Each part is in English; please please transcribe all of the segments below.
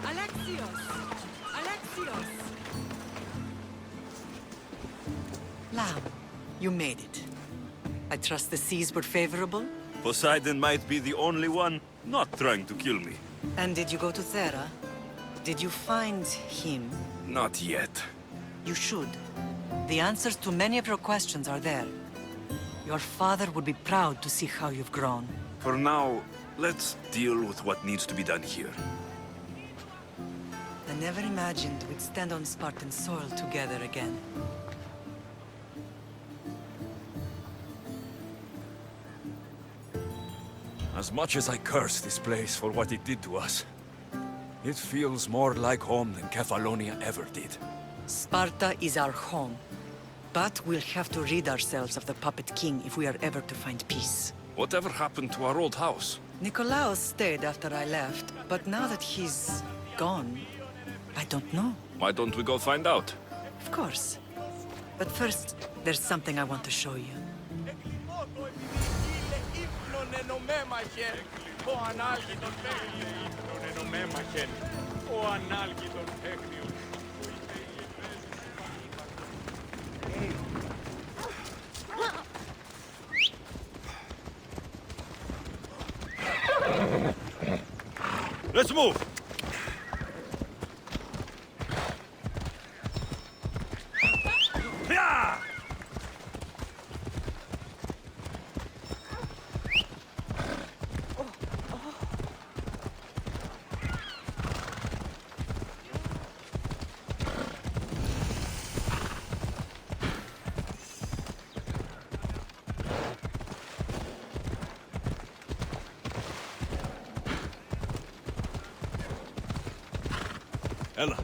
Alexios! Alexios! Lamb, you made it. I trust the seas were favorable? Poseidon might be the only one not trying to kill me. And did you go to Thera? Did you find him? Not yet. You should. The answers to many of your questions are there. Your father would be proud to see how you've grown. For now, let's deal with what needs to be done here. I never imagined we'd stand on Spartan soil together again. As much as I curse this place for what it did to us, it feels more like home than Kefalonia ever did. Sparta is our home. But we'll have to rid ourselves of the Puppet King if we are ever to find peace. Whatever happened to our old house? Nikolaos stayed after I left, but now that he's gone, I don't know. Why don't we go find out? Of course. But first, there's something I want to show you. Let's move! Yeah! Ella.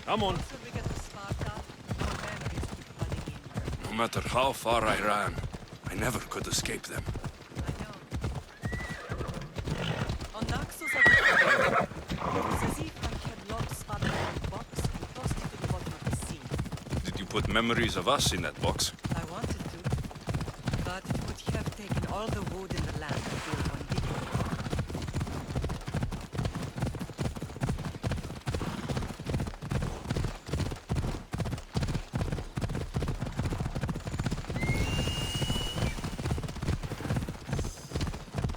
Come on. No matter how far I ran, I never could escape them. On Naxos, it was as if I had locked Sparta in a box and tossed it to the bottom of the sea. Did you put memories of us in that box? I wanted to, but it would have taken all the wood in the land to build one big one.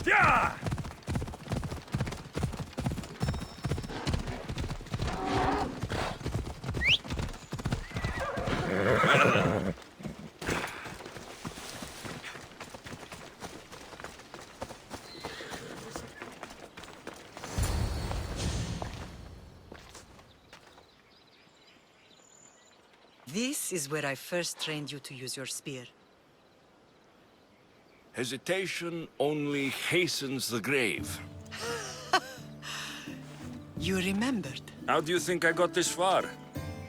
Yeah! This is where I first trained you to use your spear. Hesitation only hastens the grave. You remembered. How do you think I got this far?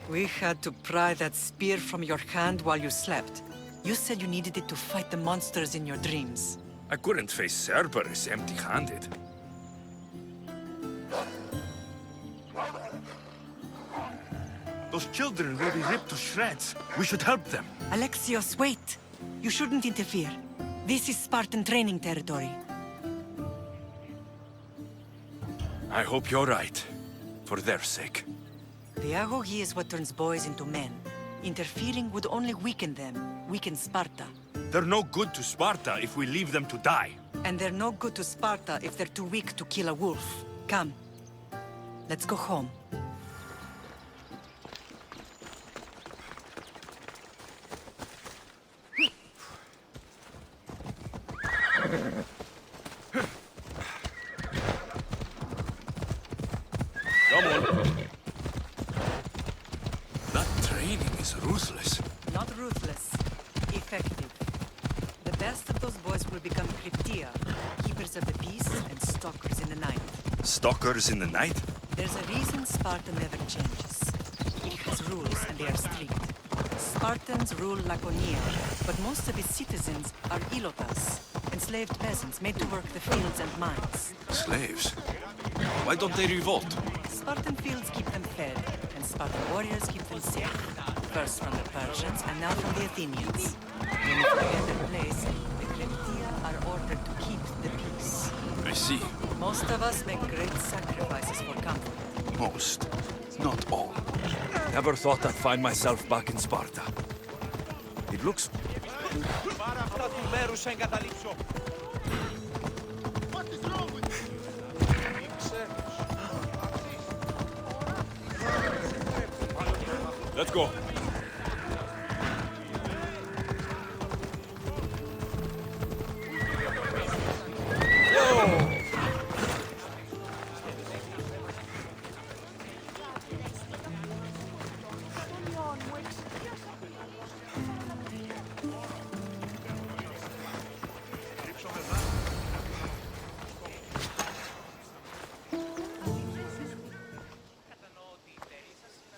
We had to pry that spear from your hand while you slept. You said you needed it to fight the monsters in your dreams. I couldn't face Cerberus empty-handed. Those children will be ripped to shreds. We should help them. Alexios, wait! You shouldn't interfere. This is Spartan training territory. I hope you're right. For their sake. The agoge is what turns boys into men. Interfering would only weaken them, weaken Sparta. They're no good to Sparta if we leave them to die. And they're no good to Sparta if they're too weak to kill a wolf. Come. Let's go home. Come on. That training is ruthless. Not ruthless. Effective. The best of those boys will become Cryptia, keepers of the peace and stalkers in the night. Stalkers in the night? There's a reason Sparta never changes. It has rules and they are strict. Spartans rule Laconia, but most of its citizens are ilotas, enslaved peasants made to work the fields and mines. Slaves? Why don't they revolt? Spartan fields keep them fed, and Spartan warriors keep them safe. First from the Persians, and now from the Athenians. When you forget their place, the Cleptia are ordered to keep the peace. I see. Most of us make great sacrifices for comfort. Most, not all. Never thought I'd find myself back in Sparta. It looks... Let's go.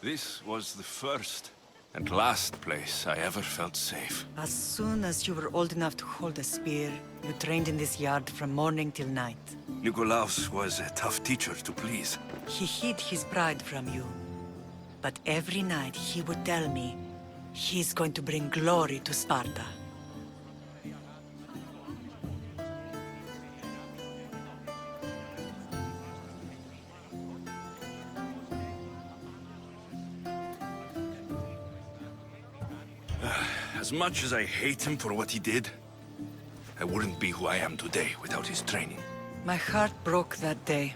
This was the first and last place I ever felt safe. As soon as you were old enough to hold a spear, you trained in this yard from morning till night. Nikolaos was a tough teacher to please. He hid his pride from you. But every night he would tell me, he's going to bring glory to Sparta. As much as I hate him for what he did, I wouldn't be who I am today without his training. My heart broke that day.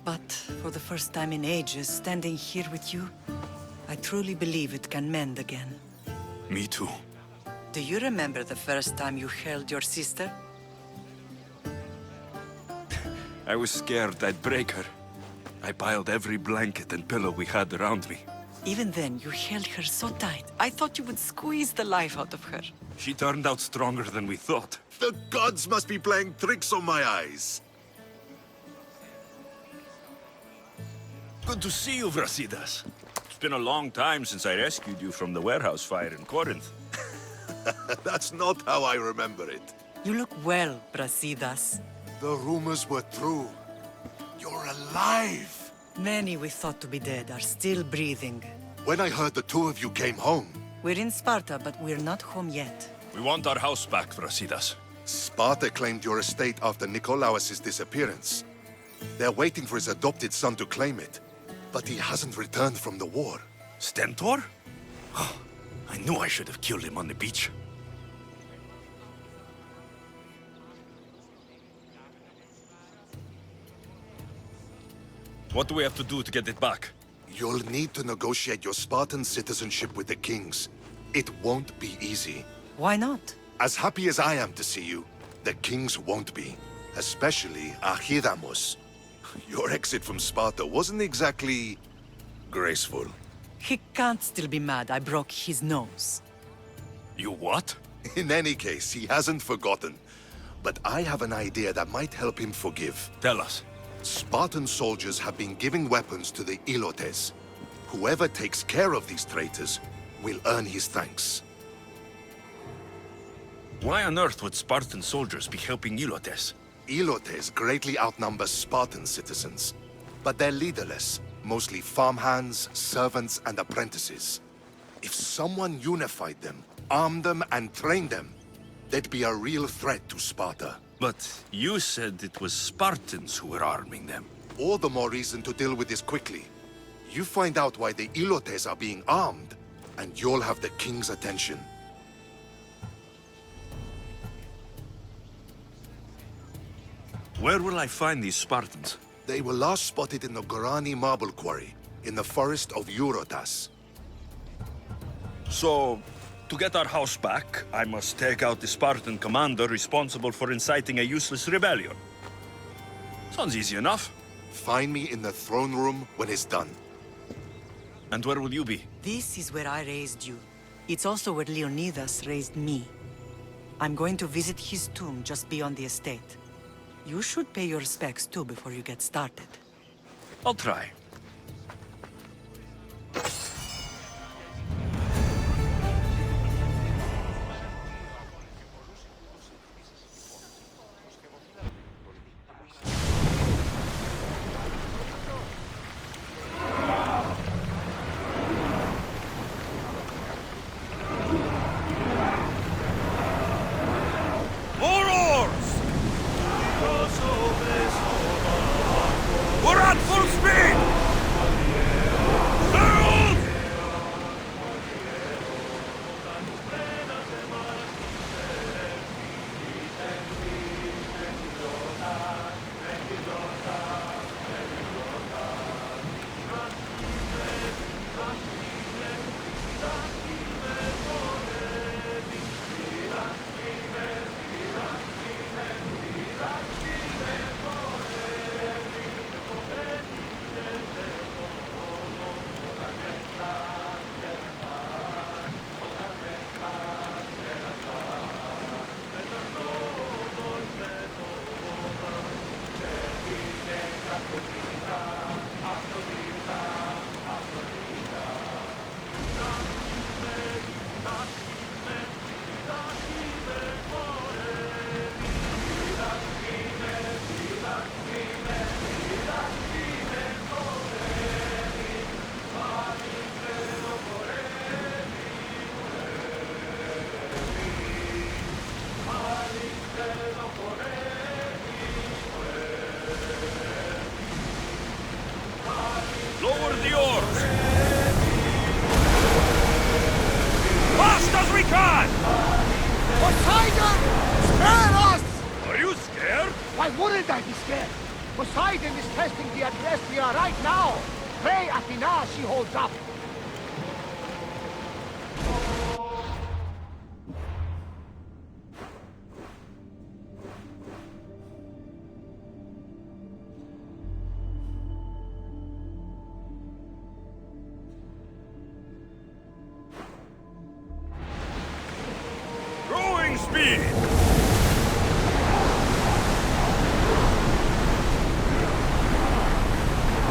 But for the first time in ages, standing here with you, I truly believe it can mend again. Me too. Do you remember the first time you held your sister? I was scared I'd break her. I piled every blanket and pillow we had around me. Even then, you held her so tight. I thought you would squeeze the life out of her. She turned out stronger than we thought. The gods must be playing tricks on my eyes. Good to see you, Brasidas. It's been a long time since I rescued you from the warehouse fire in Corinth. That's not how I remember it. You look well, Brasidas. The rumors were true. You're alive! Many we thought to be dead are still breathing. When I heard the two of you came home, We're in Sparta, but we're not home yet. We want our house back, Brasidas. Sparta claimed your estate after Nikolaos' disappearance. They're waiting for his adopted son to claim it. But he hasn't returned from the war. Stentor? I knew I should have killed him on the beach. What do we have to do to get it back? You'll need to negotiate your Spartan citizenship with the kings. It won't be easy. Why not? As happy as I am to see you, the kings won't be. Especially Archidamos. Your exit from Sparta wasn't exactly graceful. He can't still be mad I broke his nose. You what? In any case, he hasn't forgotten. But I have an idea that might help him forgive. Tell us. Spartan soldiers have been giving weapons to the Ilotes. Whoever takes care of these traitors will earn his thanks. Why on earth would Spartan soldiers be helping Ilotes? Ilotes greatly outnumber Spartan citizens, but they're leaderless, mostly farmhands, servants, and apprentices. If someone unified them, armed them, and trained them, they'd be a real threat to Sparta. But you said it was Spartans who were arming them. All the more reason to deal with this quickly. You find out why the Ilotes are being armed, and you'll have the king's attention. Where will I find these Spartans? They were last spotted in the Gorani marble quarry, in the forest of Eurotas. So, to get our house back, I must take out the Spartan commander responsible for inciting a useless rebellion. Sounds easy enough. Find me in the throne room when it's done. And where will you be? This is where I raised you. It's also where Leonidas raised me. I'm going to visit his tomb just beyond the estate. You should pay your respects too before you get started. I'll try. Why wouldn't I be scared? Poseidon is testing the Adrestia right now! Pray Athena she holds up! Rowing speed!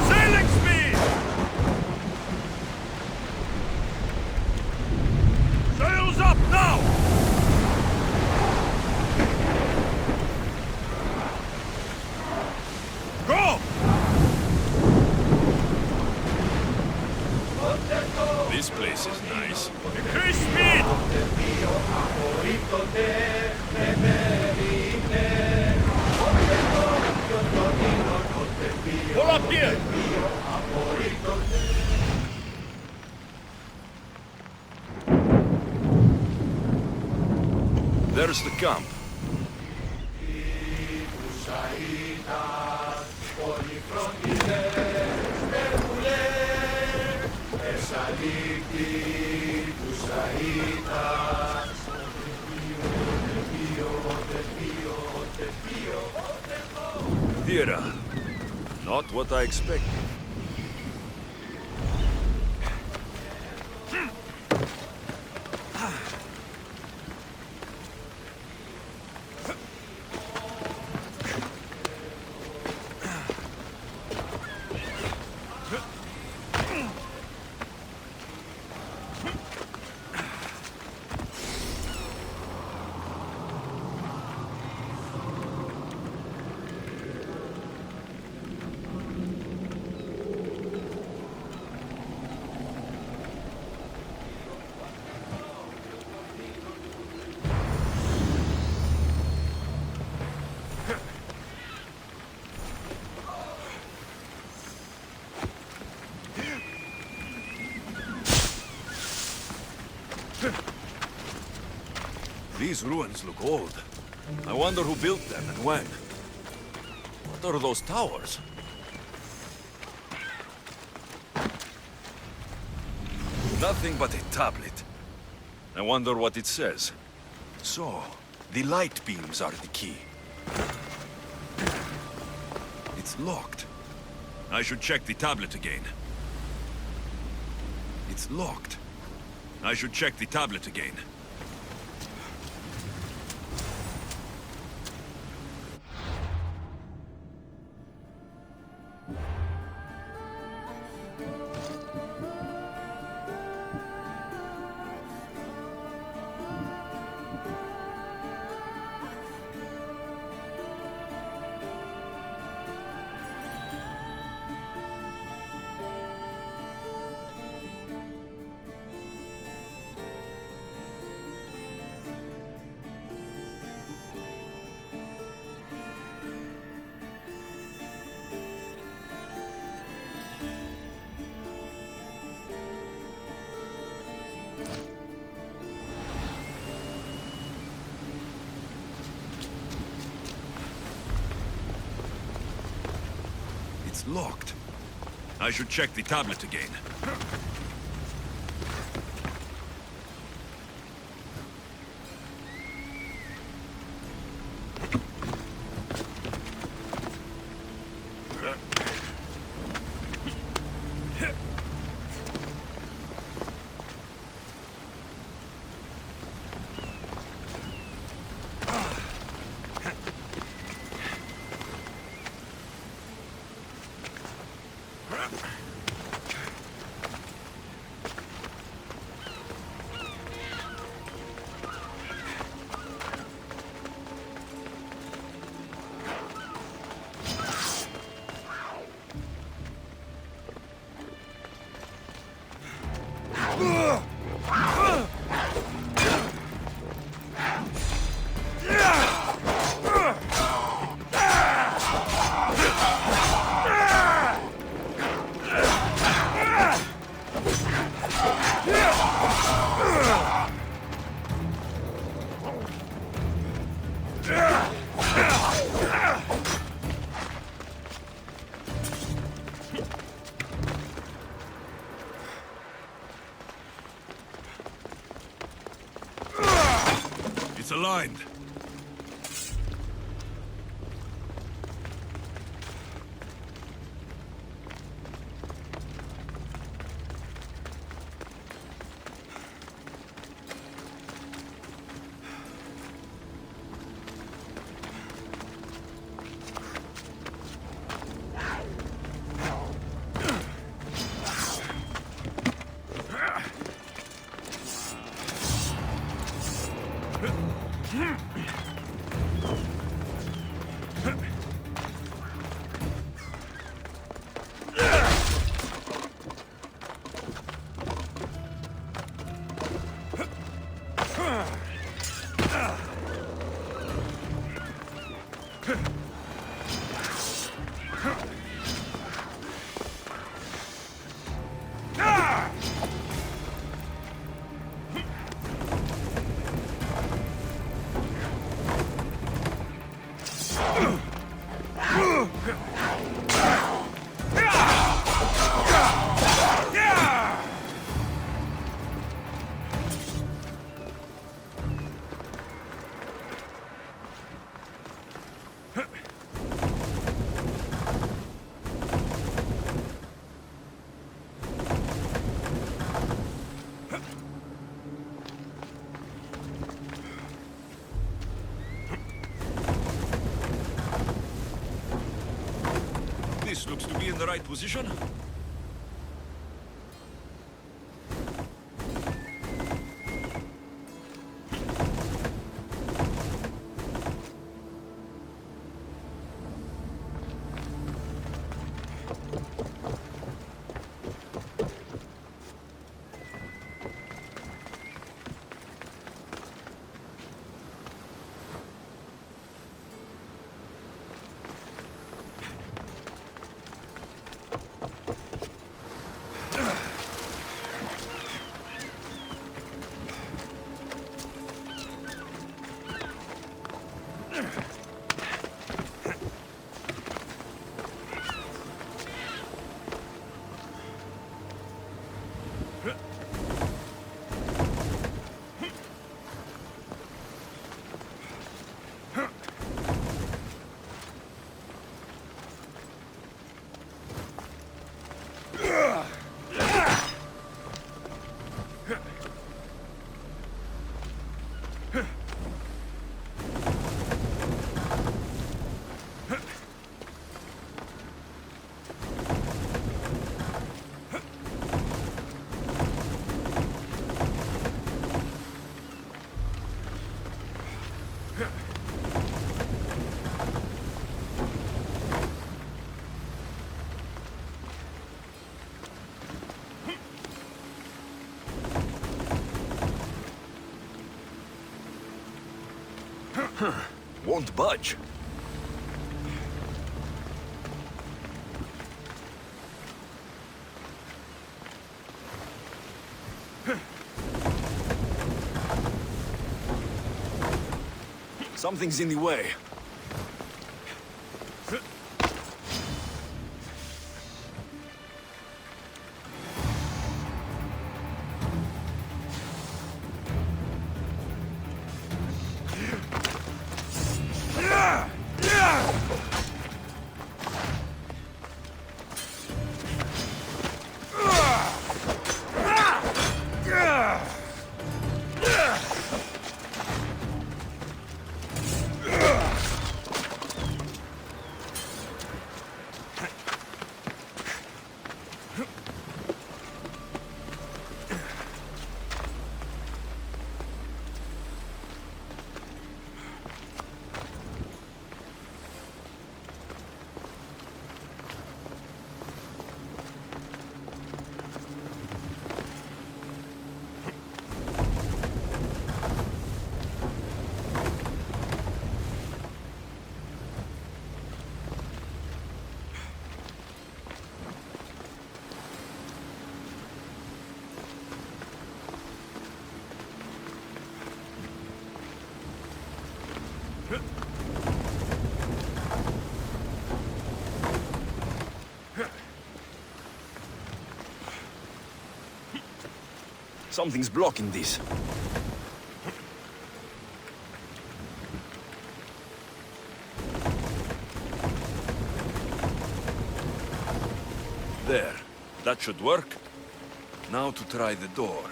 Sailing speed! Sails up now! Go! This place is nice. Increase speed! Pull up here! There's the camp. Theater. Not what I expected. These ruins look old. I wonder who built them and when. What are those towers? Nothing but a tablet. I wonder what it says. So, the light beams are the key. It's locked. I should check the tablet again. It's locked. I should check the tablet again. It's locked. I should check the tablet again. aligned. This looks to be in the right position. Won't budge. Something's in the way. Something's blocking this. That should work. Now to try the door.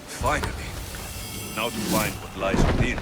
Finally. Now to find what lies within.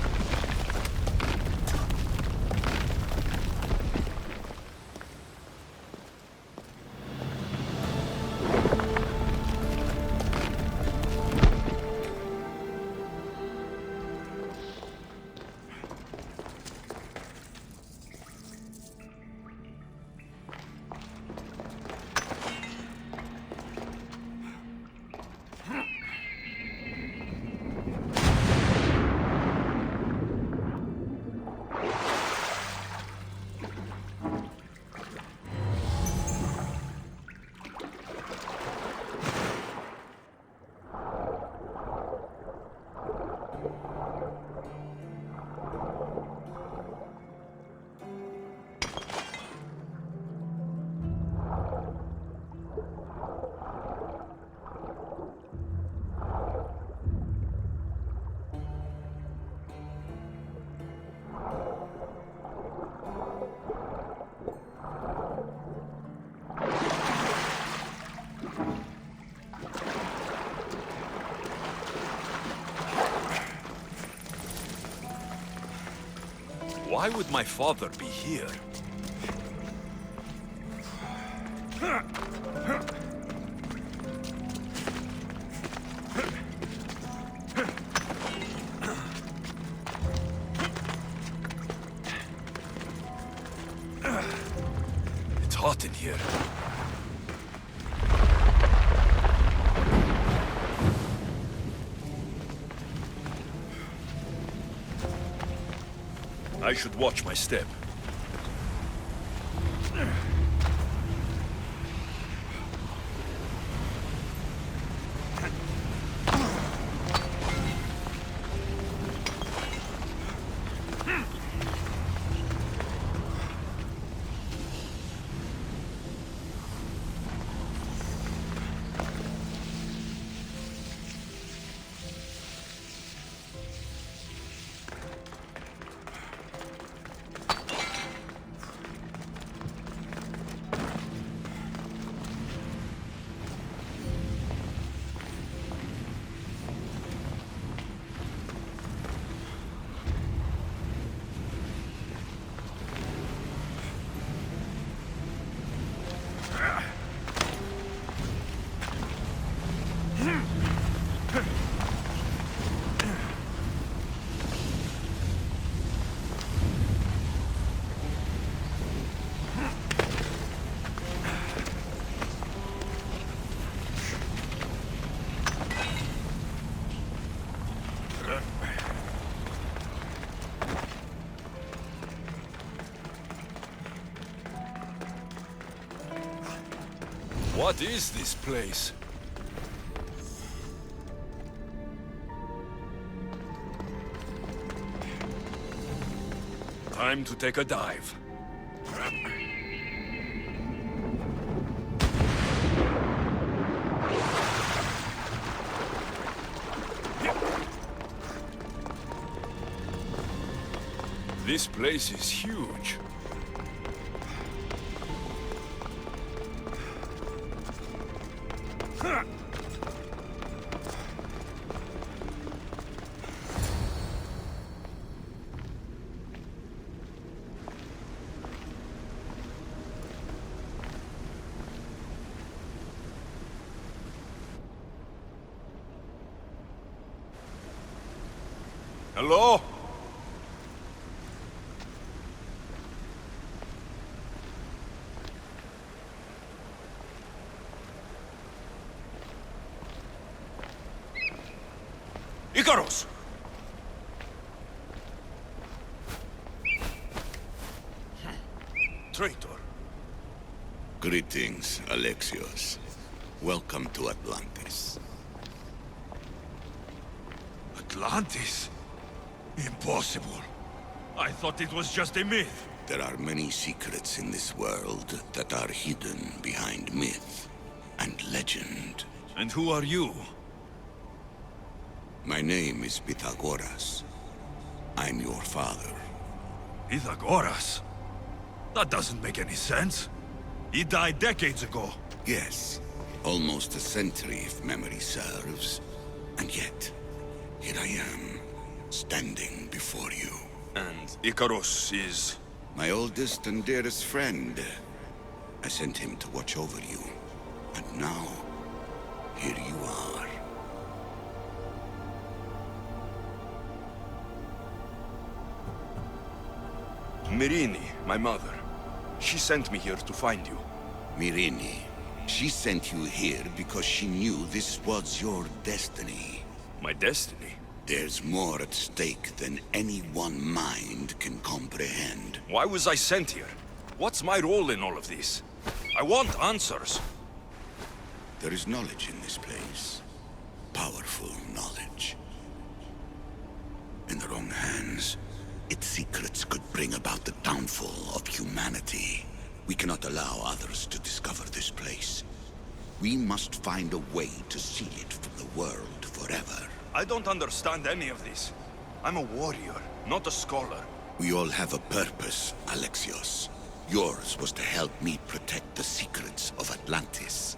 Why would my father be here? It's hot in here. I should watch my step. What is this place? Time to take a dive. This place is huge. Hello? Icarus! Traitor. Greetings, Alexios. Welcome to Atlantis. Atlantis? Impossible. I thought it was just a myth. There are many secrets in this world that are hidden behind myth. and legend. And who are you? My name is Pythagoras. I'm your father. Pythagoras? That doesn't make any sense. He died decades ago. Yes, almost a century if memory serves. And yet, here I am, standing before you. And Icarus is... My oldest and dearest friend. I sent him to watch over you. And now, here you are. Myrrine, my mother. She sent me here to find you. Myrrine, she sent you here because she knew this was your destiny. My destiny? There's more at stake than any one mind can comprehend. Why was I sent here? What's my role in all of this? I want answers. There is knowledge in this place. Powerful knowledge. In the wrong hands, its secrets could bring about the downfall of humanity. We cannot allow others to discover this place. We must find a way to seal it from the world forever. I don't understand any of this. I'm a warrior, not a scholar. We all have a purpose, Alexios. Yours was to help me protect the secrets of Atlantis.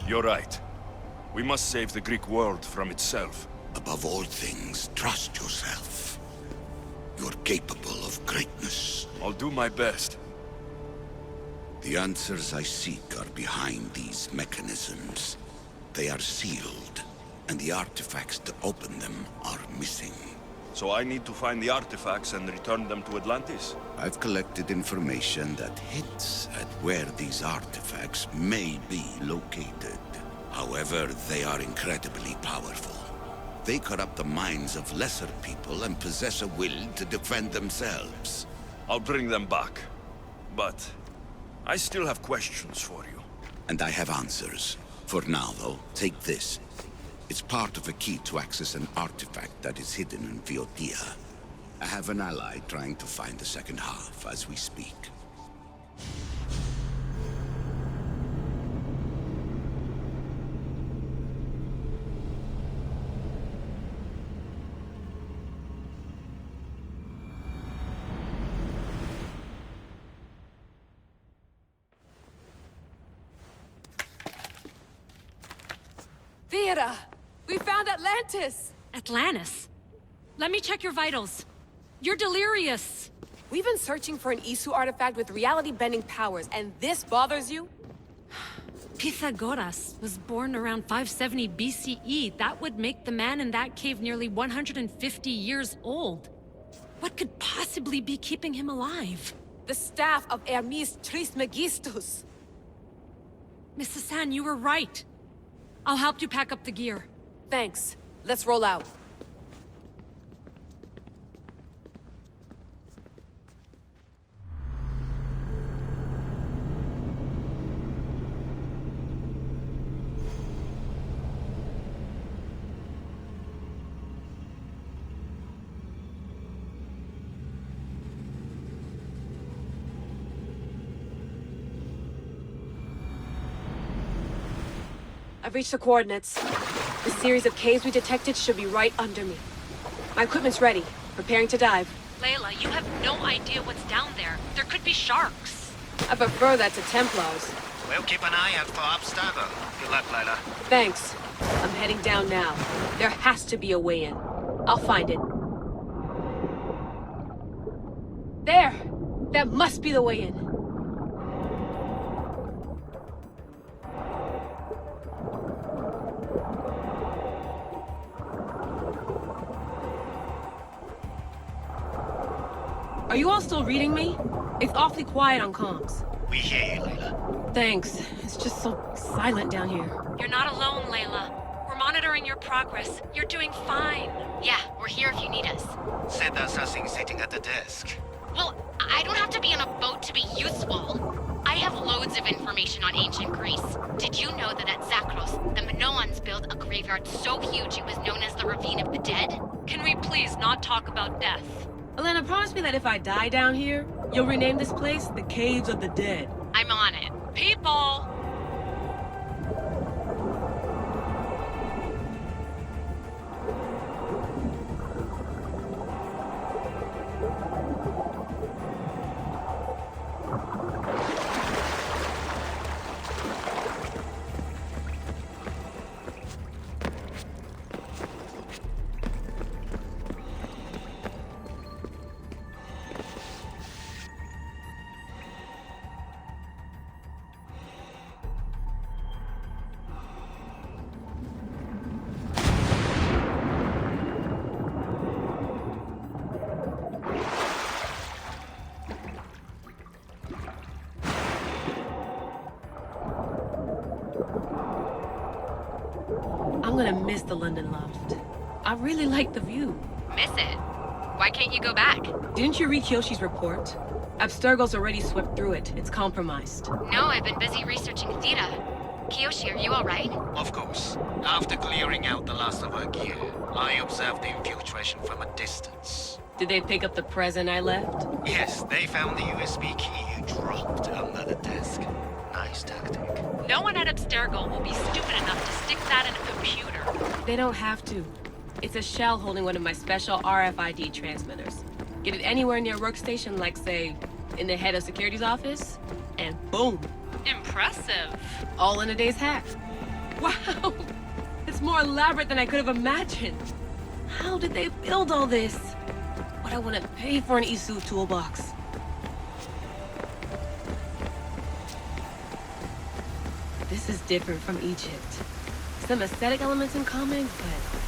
You're right. We must save the Greek world from itself. Above all things, trust yourself. You're capable of greatness. I'll do my best. The answers I seek are behind these mechanisms. They are sealed, and the artifacts to open them are missing. So I need to find the artifacts and return them to Atlantis? I've collected information that hints at where these artifacts may be located. However, they are incredibly powerful. They corrupt the minds of lesser people and possess a will to defend themselves. I'll bring them back. But I still have questions for you. And I have answers. For now, though, take this. It's part of a key to access an artifact that is hidden in Viotia. I have an ally trying to find the second half as we speak. Vera! We found Atlantis! Atlantis? Let me check your vitals. You're delirious. We've been searching for an Isu artifact with reality-bending powers, and this bothers you? Pythagoras was born around 570 BCE. That would make the man in that cave nearly 150 years old. What could possibly be keeping him alive? The staff of Hermes Trismegistus. Mrs. San, you were right. I'll help you pack up the gear. Thanks. Let's roll out. I've reached the coordinates. The series of caves we detected should be right under me. My equipment's ready. Preparing to dive. Layla, you have no idea what's down there. There could be sharks. I prefer that to Templars. We'll keep an eye out for obstacle. Good luck, Layla. Thanks. I'm heading down now. There has to be a way in. I'll find it. There! That must be the way in. Are you all still reading me? It's awfully quiet on comms. We hear you, Layla. Thanks. It's just so silent down here. You're not alone, Layla. We're monitoring your progress. You're doing fine. Yeah, we're here if you need us. Said there's nothing sitting at the desk. Well, I don't have to be on a boat to be useful. I have loads of information on ancient Greece. Did you know that at Zakros, the Minoans built a graveyard so huge it was known as the Ravine of the Dead? Can we please not talk about death? Elena, promise me that if I die down here, you'll rename this place the Caves of the Dead. I'm on it. People! I'm gonna miss the London loft. I really like the view. Miss it. Why can't you go back? Didn't you read Kyoshi's report? Abstergo's already swept through it. It's compromised. No, I've been busy researching Theta. Kiyoshi, are you alright? Of course. After clearing out the last of her gear, I observed the infiltration from a distance. Did they pick up the present I left? Yes, they found the USB key you dropped under the desk. Nice tactic. No one at Abstergo will be stupid enough to stick that in a computer. They don't have to. It's a shell holding one of my special RFID transmitters. Get it anywhere near a workstation, like, say, in the head of security's office, and boom! Impressive. All in a day's hack. Wow! It's more elaborate than I could have imagined. How did they build all this? What I want to pay for an Isu toolbox. This is different from Egypt. Some aesthetic elements in common, but...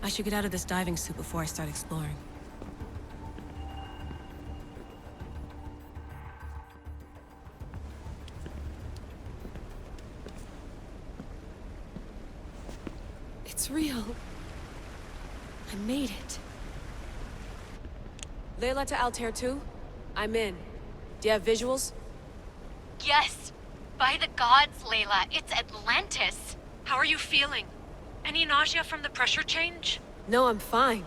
I should get out of this diving suit before I start exploring. It's real. I made it. Layla to Altair 2? I'm in. Do you have visuals? Yes! By the gods, Layla, it's Atlantis! How are you feeling? Any nausea from the pressure change? No, I'm fine.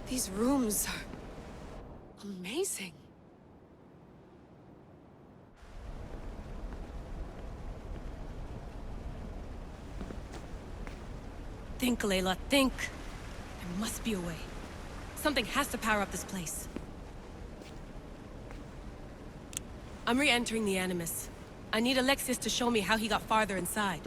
These rooms are... amazing. Think, Layla, think. There must be a way. Something has to power up this place. I'm re-entering the Animus. I need Alexis to show me how he got farther inside.